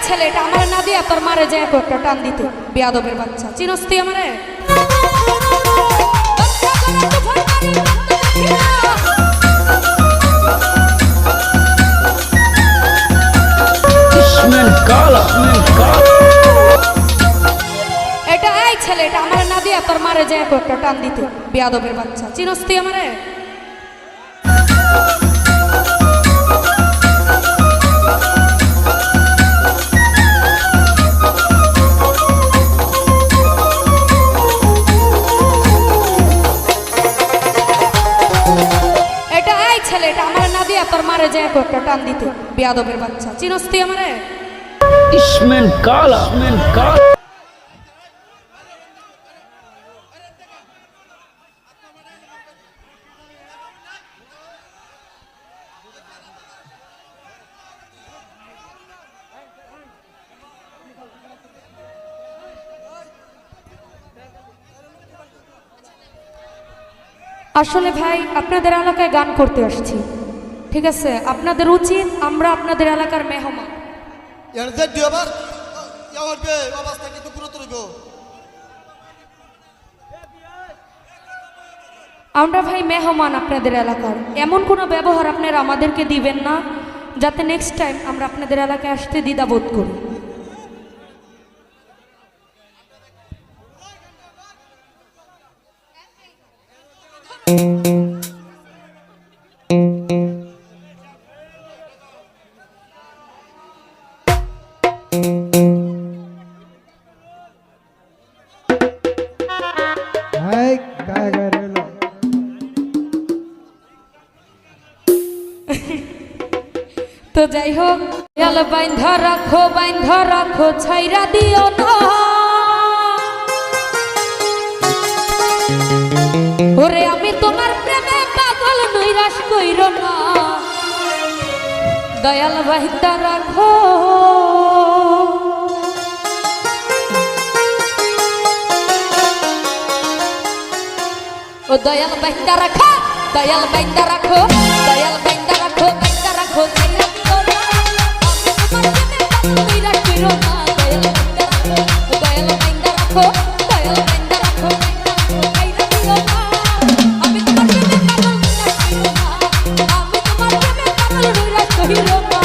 ছেলেটা আমার না দিয়া তোর মারে যায় একটা টান দিতে বেয়াদবের বাচ্চা চিনস তুই আমারে এটা এই ছেলেটা আমার না দিয়া তোর মারে যায় একটা টান দিতে বেয়াদবের বাচ্চা চিনস তুই আমারে ছেলেটা আমার না দিয়া তোর মারে যায় একটা টান দিতে বেয়াদবের বাচ্চা চিনস তুই আমারে ইসমেন কালা আসলে ভাই আপনাদের এলাকায় গান করতে আসছি ঠিক আছে আপনাদের উচিত আমরা আপনাদের এলাকার মেহমান আমরা ভাই মেহমান আপনাদের এলাকার এমন কোনো ব্যবহার আপনারা আমাদেরকে দিবেন না যাতে নেক্সট টাইম আমরা আপনাদের এলাকায় আসতে দ্বিধাবোধ করি তো যাই হোক বাইন্ধা রাখো ছাইরা দিও না ওরে আমি তোমার প্রেমে পাগল নৈরাশ কইরো না দয়াল বাইন্ধা রাখো ও দয়াল বাইন্ধা রাখো দয়াল বাইন্ধা রাখো দয়াল বাইন্ধা রাখো ছাইরা দিও না আমি তোমার প্রেমে পাগল নৈরাশ কইরো না দয়াল বাইন্ধা রাখো দয়াল বাইন্ধা রাখো ছাইরা দিও না আমি তোমার প্রেমে পাগল নৈরাশ কইরো না আমি তোমার প্রেমে পাগল নৈরাশ কইরো না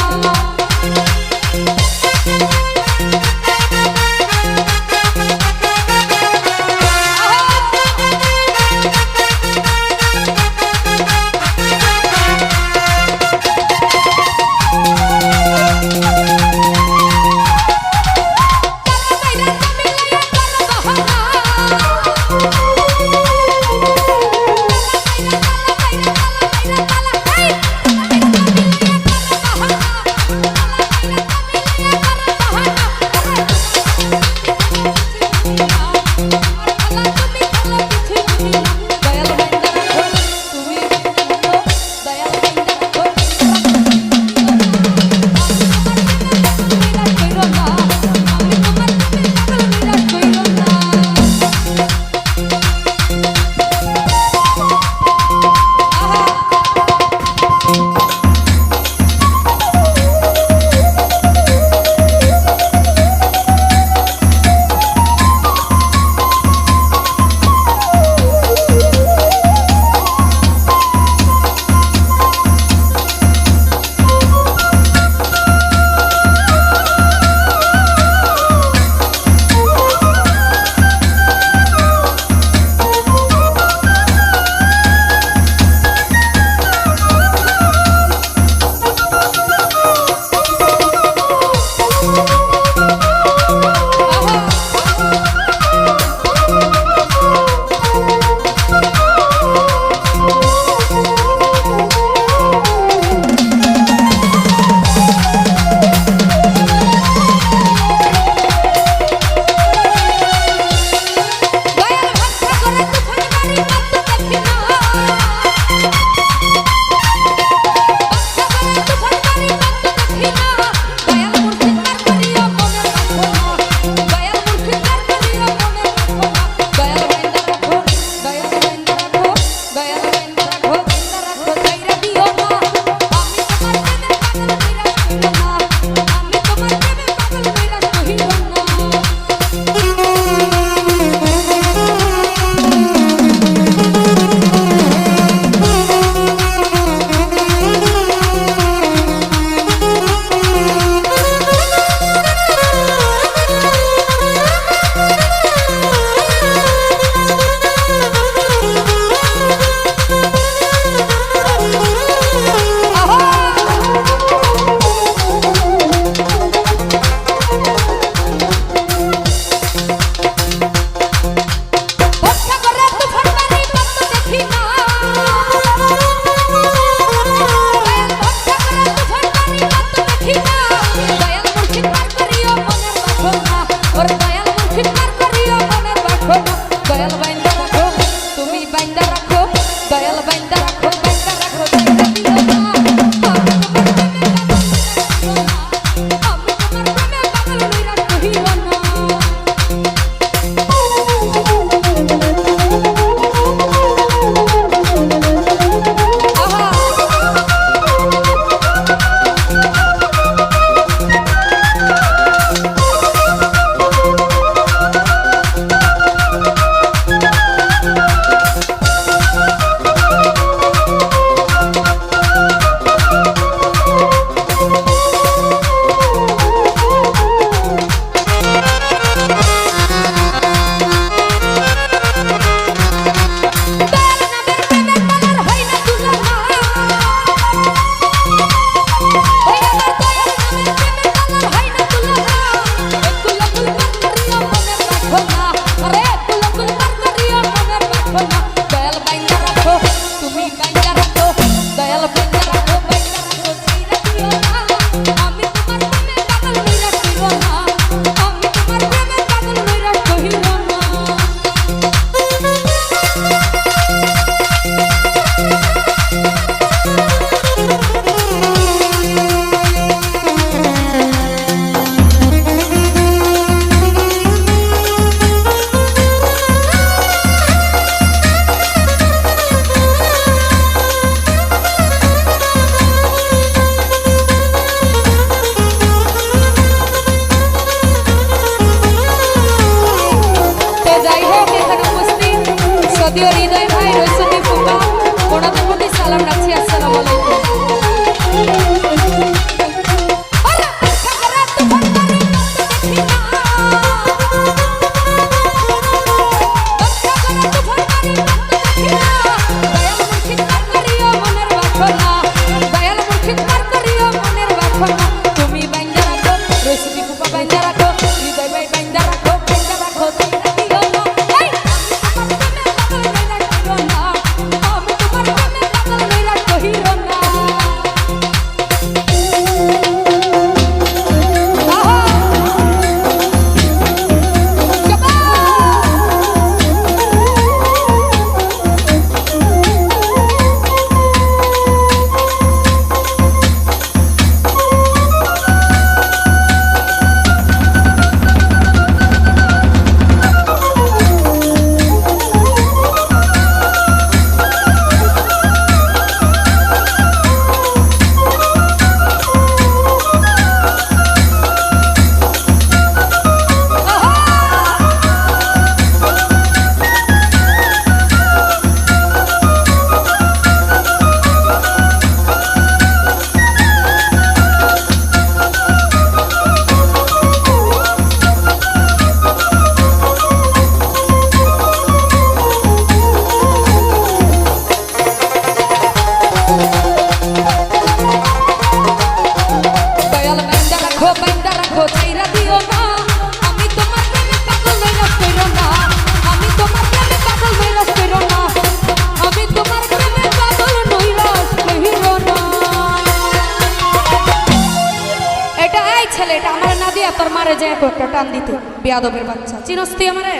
তাহলে এটা আমার না দিয়া তোর মারে যায় একটা টান দিতে বেয়াদবের বাচ্চা চিনস তুই আমারে